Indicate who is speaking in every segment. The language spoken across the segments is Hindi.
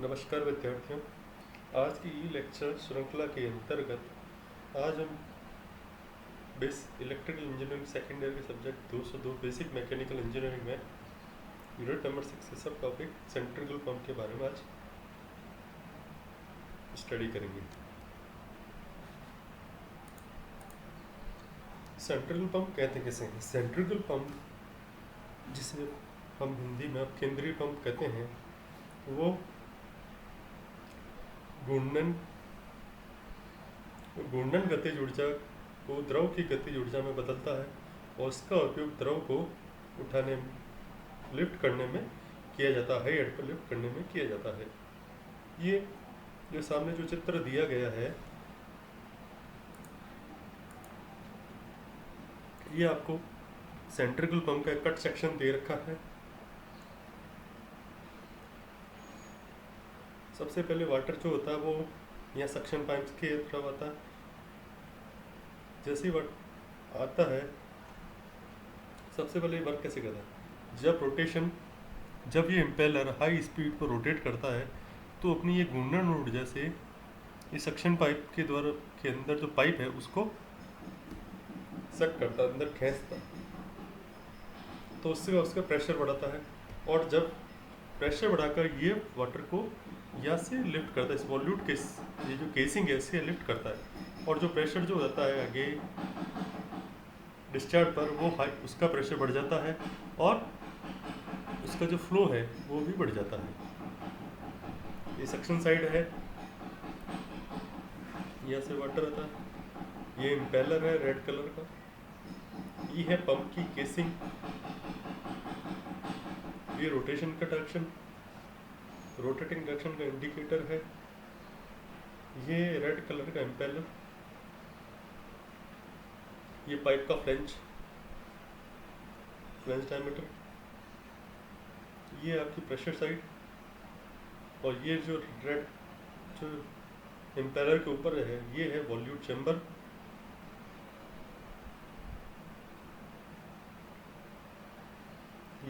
Speaker 1: नमस्कार विद्यार्थियों। आज की ई लेक्चर श्रृंखला के अंतर्गत आज हम इलेक्ट्रिकल इंजीनियरिंग सेकेंड ईयर के सब्जेक्ट 202 बेसिक मैकेनिकल इंजीनियरिंग में यूनिट नंबर 6 के सब टॉपिक सेंट्रिफिकल पंप के बारे में आज स्टडी करेंगे। सेंट्रिफिकल पंप कहते किसे हैं? सेंट्रिफिकल पंप, जिसे हम हिंदी में अब केंद्रीय पंप कहते हैं, वो घूर्णन गतिज ऊर्जा को द्रव की गतिज ऊर्जा में बदलता है और इसका उपयोग द्रव को उठाने, लिफ्ट करने में किया जाता है, हेड पर लिफ्ट करने में किया जाता है। ये जो सामने जो चित्र दिया गया है, ये आपको सेंट्रिफिकल पंप का कट सेक्शन दे रखा है। सबसे पहले वाटर जो होता है वो यहाँ सक्शन पाइप के थ्रू आता है। जैसे ही आता है, सबसे पहले वर्क कैसे करता है? जब ये इम्पेलर हाई स्पीड पर रोटेट करता है तो अपनी ये घूर्णन ऊर्जा से इस सक्शन पाइप के द्वारा के अंदर जो पाइप है उसको सक करता है, अंदर खींचता, तो उससे उसका प्रेशर बढ़ाता है। और जब प्रेशर बढ़ाकर ये वाटर को यहाँ से लिफ्ट करता है, इस वॉल्यूट के ये जो केसिंग है इससे लिफ्ट करता है। और जो प्रेशर जो होता है आगे डिस्चार्ज पर, वो हाई, उसका प्रेशर बढ़ जाता है और उसका जो फ्लो है वो भी बढ़ जाता है। ये सक्शन साइड है, यहाँ से वाटर आता है। ये इम्पेलर है रेड कलर का। ये है पंप की केसिंग। ये रोटेशन का डायरेक्शन, रोटेटिंग डायरेक्शन का इंडिकेटर है। ये रेड कलर का इम्पेलर। ये पाइप का फ्लेंज डायमीटर। ये आपकी प्रेशर साइड। और ये जो रेड जो इम्पेलर के ऊपर है, ये है वॉल्यूट चैम्बर।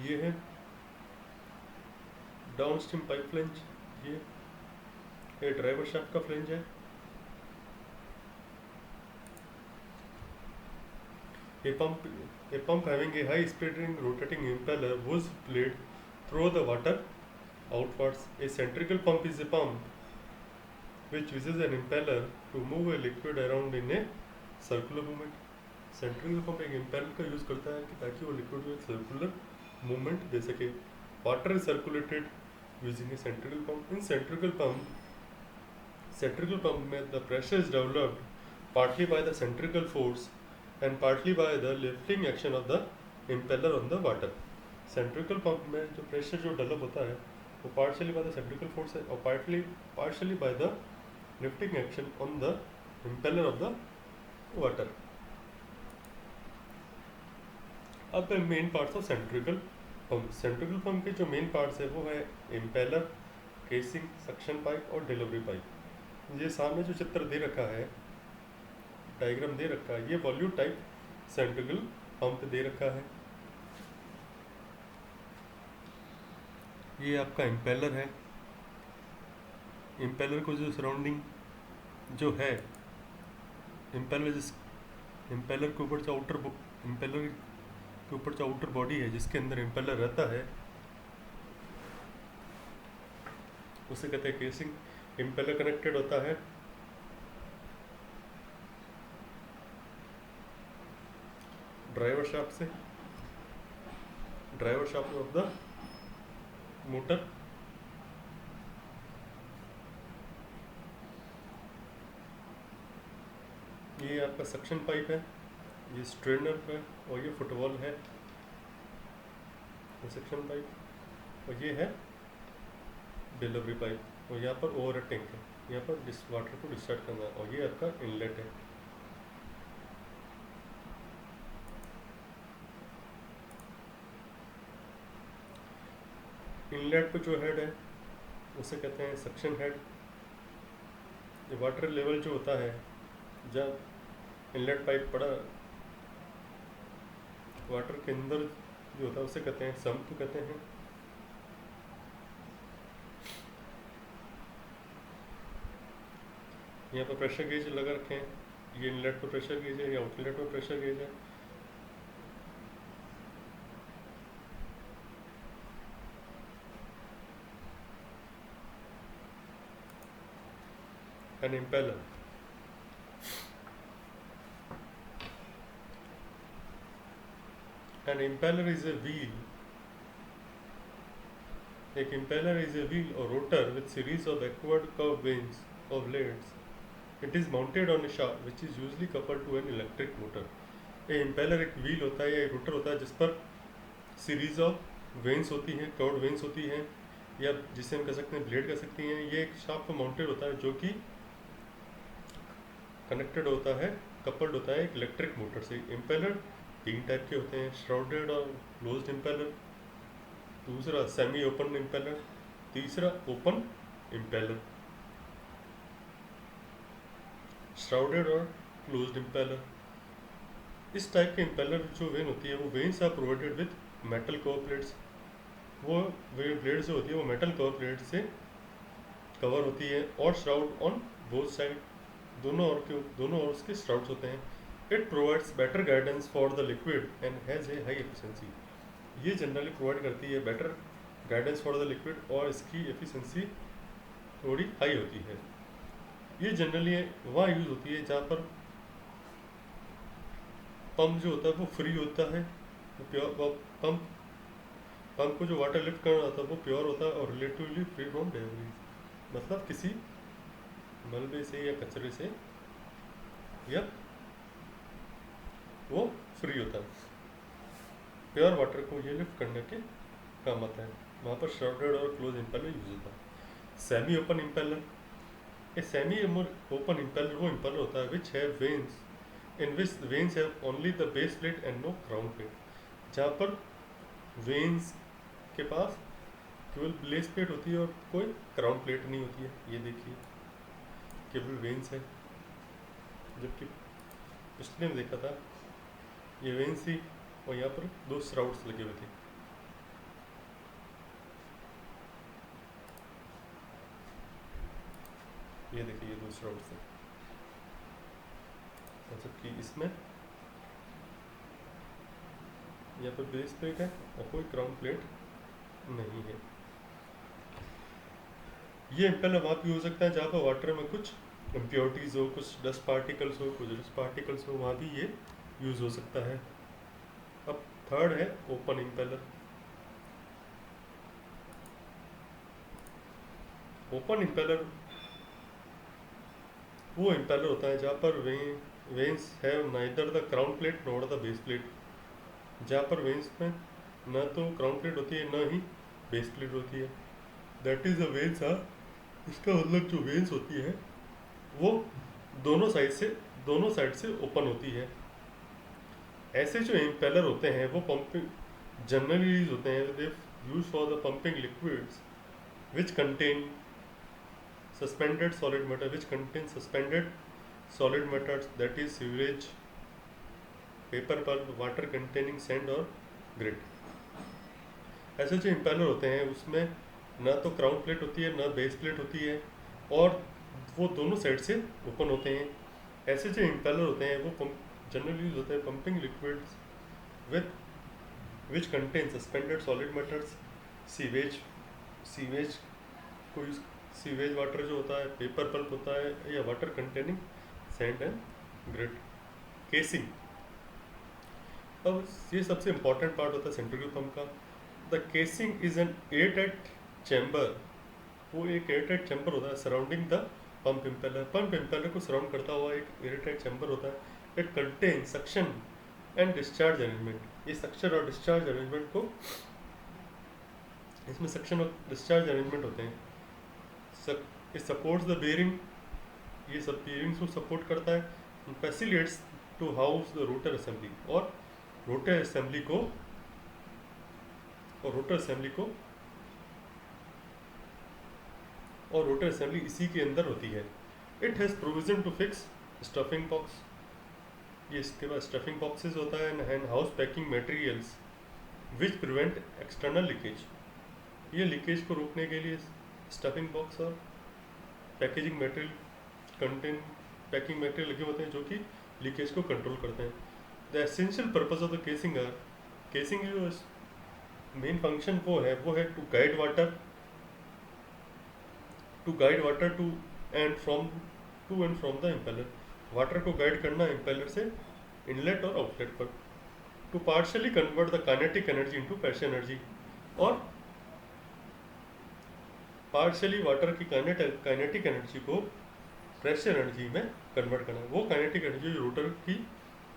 Speaker 1: ये है डाउनस्ट्रीम पाइप फ्लेंज। ये ड्राइवर शाफ्ट का फ्लेंज है। A pump having a high speed rotating impeller was played through the water outwards. A centrifugal pump is a pump which uses an impeller to move a liquid around in a circular movement. Centrifugal pump एक इम्पेलर का यूज करता है कि ताकि वो लिक्विड में सर्कुलर मूवमेंट दे सके। Water is circulated using a centrifugal pump. इन सेंट्रिफिकल पंप में the pressure is developed partly by the centrifugal force and partly by the lifting action of the impeller on the water. Centrifugal pump में जो प्रेशर जो डेवलप होता है वो partially by the centrifugal force है और partially by the lifting action on the impeller of the water. अब main parts of centrifugal pump. Centrifugal pump के जो मेन पार्ट्स है वो है इम्पेलर, केसिंग, सक्शन पाइप और डिलीवरी पाइप। ये सामने जो चित्र दे रखा है, डायग्राम दे रखा है, ये वॉल्यूट टाइप सेंट्रिफिकल पंप दे रखा है। ये आपका इम्पेलर है। इम्पेलर को जो सराउंडिंग जो है, इम्पेलर के ऊपर जो इम्पेलर के ऊपर जो आउटर बॉडी है जिसके अंदर इम्पेलर रहता है उसे कहते हैं केसिंग। इम्पेलर कनेक्टेड होता है ड्राइवर शाफ्ट से, driver shaft of the motor. ये आपका सक्शन पाइप है, ये स्ट्रेनर है और ये फुटबॉल है, सक्शन पाइप। और ये है डिलीवरी पाइप। और यहाँ पर ओवर टैंक है, यहाँ पर वाटर को डिस्चार्ज करना है। और ये आपका इनलेट है। इनलेट पे जो हेड है उसे कहते हैं सक्शन हेड। वाटर लेवल जो होता है जब इनलेट पाइप पड़ा वाटर के अंदर जो होता है उसे कहते हैं सम्प कहते हैं। यहाँ पर प्रेशर गेज लगा रखे हैं, ये इनलेट पर प्रेशर गेज है, ये आउटलेट पर प्रेशर गेज है। An impeller, an impeller is a wheel, एक इम्पेलर इज ए व्हील और rotor with series of backward curve vanes और blades. It is mounted on a shaft which is usually coupled to an electric motor. ये इम्पेलर एक व्हील होता है या एक रोटर होता है जिस पर सीरीज ऑफ वेन्स होती हैं, कर्व्ड वेन्स होती हैं, या जिसे हम कह सकते हैं ब्लेड कह सकती हैं. ये एक शाफ्ट पर माउंटेड होता है जो कि कनेक्टेड होता है, कपल्ड होता है एक इलेक्ट्रिक मोटर से. इम्पेलर 3 टाइप के होते हैं, श्राउडेड और क्लोज्ड इम्पेलर, दूसरा सेमी ओपन इम्पेलर, तीसरा ओपन इम्पेलर. श्राउडेड और क्लोज्ड इम्पेलर. इस टाइप के इम्पेलर जो वेन होती है वो vanes are provided with metal cover plates. वो वे प्लेट्स जो होती है वो मेटल कवर प्लेट से कवर होती है और श्राउड ऑन बोथ साइड, दोनों ओर उसके श्राउड्स होते हैं. It provides better guidance for the liquid and has a high efficiency. ये जनरली प्रोवाइड करती है better guidance for the liquid और इसकी एफिशिएंसी थोड़ी हाई होती है. ये जनरली वहाँ यूज़ होती है जहाँ पर पंप जो होता है वो फ्री होता है, वो प्योर पंप को जो वाटर लिफ्ट करना होता है वो प्योर होता है और रिलेटिवली फ्री फ्रॉम डेब्रीज, मतलब किसी मलबे से या कचरे से या वो फ्री होता है. प्योर वाटर को ये लिफ्ट करने के काम आता है. वहाँ पर श्राउडेड और क्लोज इम्पेलर यूज होता है. Semi open impeller, a semi open impeller वो इम्पेलर होता है which have vanes in which vanes have only the base plate and no crown plate. जहाँ पर वेन्स के पास केवल बेस प्लेट होती है और कोई क्राउन प्लेट नहीं होती है. ये देखिए केवल वेन्स है, जबकि पिछले में देखा था ये वेन्स थी और यहाँ पर 2 श्राउड्स लगे हुए थे. ये देखिए ये 2 श्राउड्स हैं, जबकि इसमें यहाँ पर बेस प्लेट है और कोई क्राउन प्लेट नहीं है. ये इम्पेलर वहाँ भी हो सकता है जहाँ पर वाटर में कुछ इम्प्योरिटीज़ हो, कुछ डस्ट पार्टिकल्स हो, कुछ डस्ट पार्टिकल्स हो, वहाँ भी ये यूज़ हो सकता है. अब थर्ड है ओपन इम्पेलर. ओपन इम्पेलर वो इम्पेलर होता है जहाँ पर veins have neither the crown plate nor the base plate. जहाँ पर वेन्स में न तो क्राउन प्लेट होती है न ही बेस प्लेट होती है. That is the vanes are, इसका मतलब जो वेन्स होती है वो दोनों साइड से ओपन होती है. ऐसे जो इम्पेलर होते हैं वो पंपिंग जनरली यूज होते हैं, they use for the pumping liquids which contain suspended solid matter, which contains suspended solid matters, that is sewage, paper pulp, water containing sand और grit. ऐसे जो इम्पेलर होते हैं उसमें ना तो क्राउन प्लेट होती है ना बेस प्लेट होती है और वो दोनों साइड से ओपन होते हैं. ऐसे जो इम्पेलर होते हैं वो जनरली यूज होते हैं pumping liquids with which contain suspended solid matters, sewage को यूज, सीवेज वाटर जो होता है, पेपर पल्प होता है या water containing sand and grit. Casing, अब ये सबसे इंपॉर्टेंट पार्ट होता है सेंट्रीफ्यूगल पंप का. The casing is an airtight chamber. वो एक एयरटाइट चैम्बर होता है surrounding the pump impeller. Pump impeller को सराउंड करता हुआ एक एयरटाइट चैम्बर होता है. It contain suction and discharge arrangement. ये सक्शन और डिस्चार्ज अरेंजमेंट को, इसमें सक्शन और डिस्चार्ज अरेंजमेंट होते हैं. इट सपोर्ट्स द बेयरिंग, ये सब बेयरिंग्स को सपोर्ट करता है. Facilitates to house the rotor assembly, और रोटर असेंबली इसी के अंदर होती है. It has provision to fix stuffing box. ये इसके बाद स्टफिंग बॉक्सेस होता है and house packing materials which prevent external leakage. ये लीकेज को रोकने के लिए स्टफिंग बॉक्स और packaging material contain packing material लगे होते हैं जो कि लीकेज को कंट्रोल करते हैं. The essential purpose of the casing are, casing जो मेन फंक्शन वो है to guide water to and from the impeller. Water को गाइड करना इम्पेलर से इनलेट और आउटलेट पर. To partially convert the kinetic energy into pressure energy, और पार्शियली वाटर की काइनेटिक एनर्जी को प्रेशर एनर्जी में कन्वर्ट करना. वो काइनेटिक एनर्जी रोटर की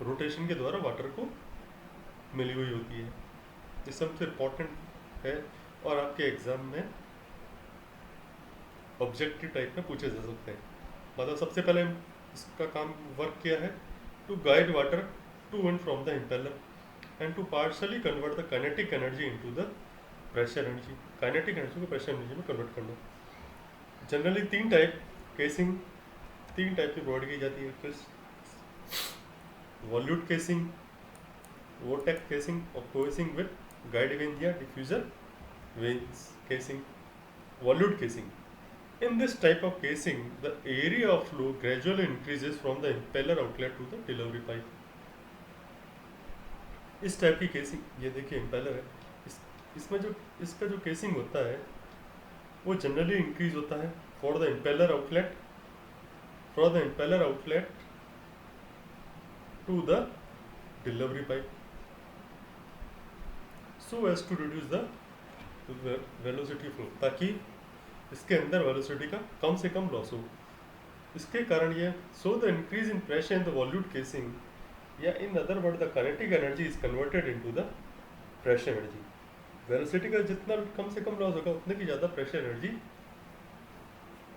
Speaker 1: रोटेशन के द्वारा वाटर को मिली हुई होती है. ये सबसे इम्पोर्टेंट है और आपके एग्जाम में ऑब्जेक्टिव टाइप में पूछे जा सकते हैं. मतलब सबसे पहले इसका काम वर्क किया है to guide water to and from the impeller and to partially convert the kinetic energy into the pressure energy. Kinetic energy को प्रेशर एनर्जी में कन्वर्ट करना. जनरली तीन टाइप की प्रोवाइड की जाती है. फिर वॉल्यूट केसिंग, वोर्टेक्स केसिंग और कोसिंग विद गाइड वेन या diffuser vanes casing. Volute casing. In this type of casing, the area of flow gradually increases from the impeller outlet to the delivery pipe. इस टाइप की केसिंग, ये देखिए इम्पेलर है, इसमें जो इसका जो केसिंग होता है वो जनरली इंक्रीज होता है for the impeller outlet to the delivery pipe, so as to reduce the velocity flow, ताकि इसके अंदर वेलोसिटी का कम से कम लॉस हो. इसके कारण ये so the increase in pressure in the volute casing, या in other word the kinetic energy is converted into the pressure energy. Velocity का जितना कम से कम लॉस होगा उतने की ज़्यादा प्रेशर एनर्जी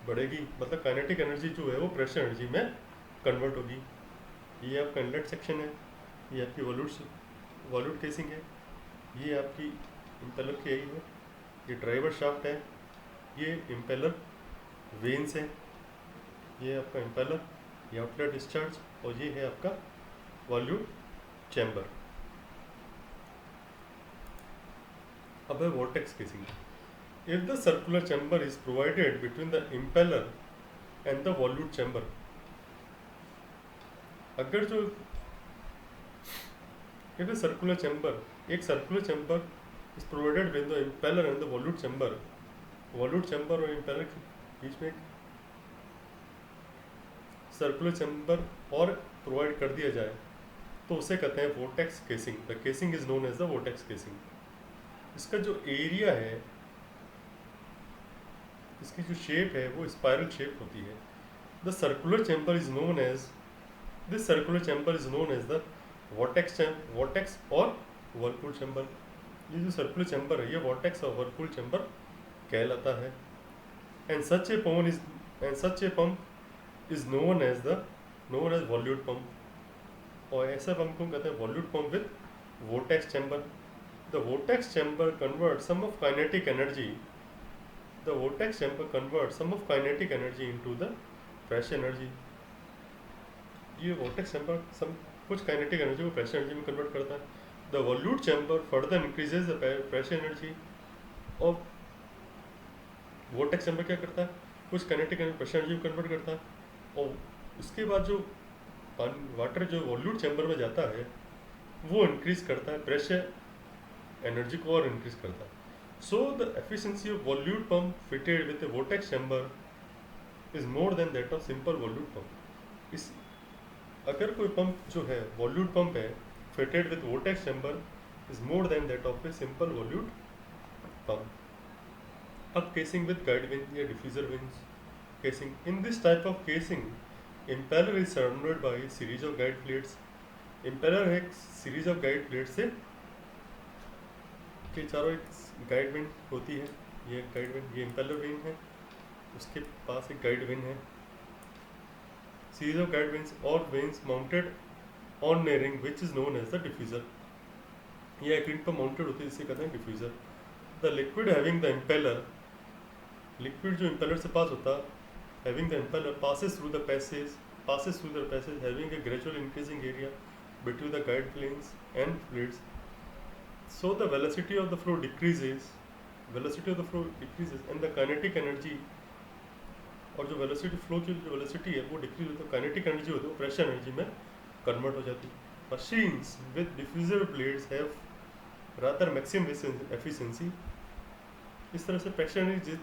Speaker 1: बढ़ेगी. मतलब काइनेटिक एनर्जी जो है वो प्रेशर एनर्जी में कन्वर्ट होगी. ये आपका इनलेट सेक्शन है, ये आपकी वॉल्यूट केसिंग है, ये आपकी इम्पेलर की आई है, ये ड्राइवर शाफ्ट है, ये इम्पेलर वेन्स है, ये आपका इम्पेलर, ये आउटलेट डिस्चार्ज, और ये है आपका वॉल्यूट चैम्बर. अब है vortex casing. If the circular chamber is provided between the impeller and the volute chamber, अगर जो इफ द सर्कुलर चैम्बर, एक circular chamber is provided with the impeller and the volute chamber, वॉल्यूट chamber और इम्पेलर के बीच में सर्कुलर चैम्बर और प्रोवाइड कर दिया जाए तो उसे कहते हैं vortex casing. The casing is known as the vortex casing. इसका जो एरिया है, इसकी जो शेप है वो स्पाइरल शेप होती है. The circular chamber is known as this circular chamber is known as the vortex और वर्लपूल चैम्बर. ये जो सर्कुलर चैम्बर है ये वोर्टेक्स और वर्लपूल चैम्बर कहलाता है. And such a pump is known as volute pump. और ऐसा पंप को कहते हैं volute pump with vortex chamber. The vortex chamber convert some of kinetic energy into the pressure energy. ये वोर्टेक्स चैम्बर कुछ काइनेटिक एनर्जी को प्रेशर एनर्जी में कन्वर्ट करता है. The volute chamber further increases the pressure energy. और वोर्टेक्स चैम्बर क्या करता है, कुछ काइनेटिक एनर्जी प्रेशर एनर्जी में कन्वर्ट करता है, और उसके बाद जो वाटर जो वॉल्यूट चैम्बर में जाता है वो इंक्रीज करता है प्रेशर एनर्जी को और इंक्रीज करता है. So the efficiency of वॉल्यूट pump fitted with A vortex chamber is more than that of simple वॉल्यूट pump. इस अगर कोई पंप जो है वॉल्यूट पंप है fitted with vortex chamber is more than that of a simple वॉल्यूट pump. अब केसिंग विद गाइड वेन या diffuser vanes casing. In this type of casing impeller is surrounded by series of guide plates. Impeller एक सीरीज ऑफ गाइड प्लेट से के चारों एक गाइड वेन होती है. ये गाइड वेन, ये इम्पेलर वेन है, उसके पास एक गाइड वेन है. सीरीज ऑफ गाइड वेन्स और vanes mounted on a ring which is known as the diffuser. ये एक रिंग पर माउंटेड होती है जिसे कहते हैं diffuser. The liquid having the impeller, liquid जो इम्पेलर से पास होता है, having the impeller passes through the passage having a gradual increasing area between the guide planes and fluids. So the velocity of the flow decreases and the kinetic energy और जो वेलोसिटी फ्लो की जो वेलोसिटी है वो डिक्रीज होती है, काइनेटिक एनर्जी होती है वो प्रेशर एनर्जी में कन्वर्ट हो जाती है। Machines with diffuser blades have rather maximum efficiency. इस तरह से प्रेशर एनर्जी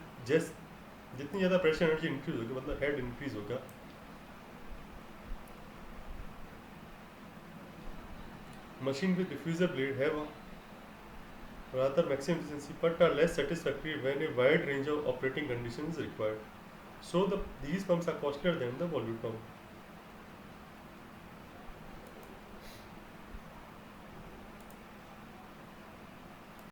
Speaker 1: जितनी ज़्यादा प्रेशर एनर्जी इंक्रीज होगी मतलब हेड इंक्रीज होगा। Machine with diffuser blade have rather maximum efficiency but are less satisfactory when a wide range of operating conditions is required. So these pumps are costlier than the volute pump.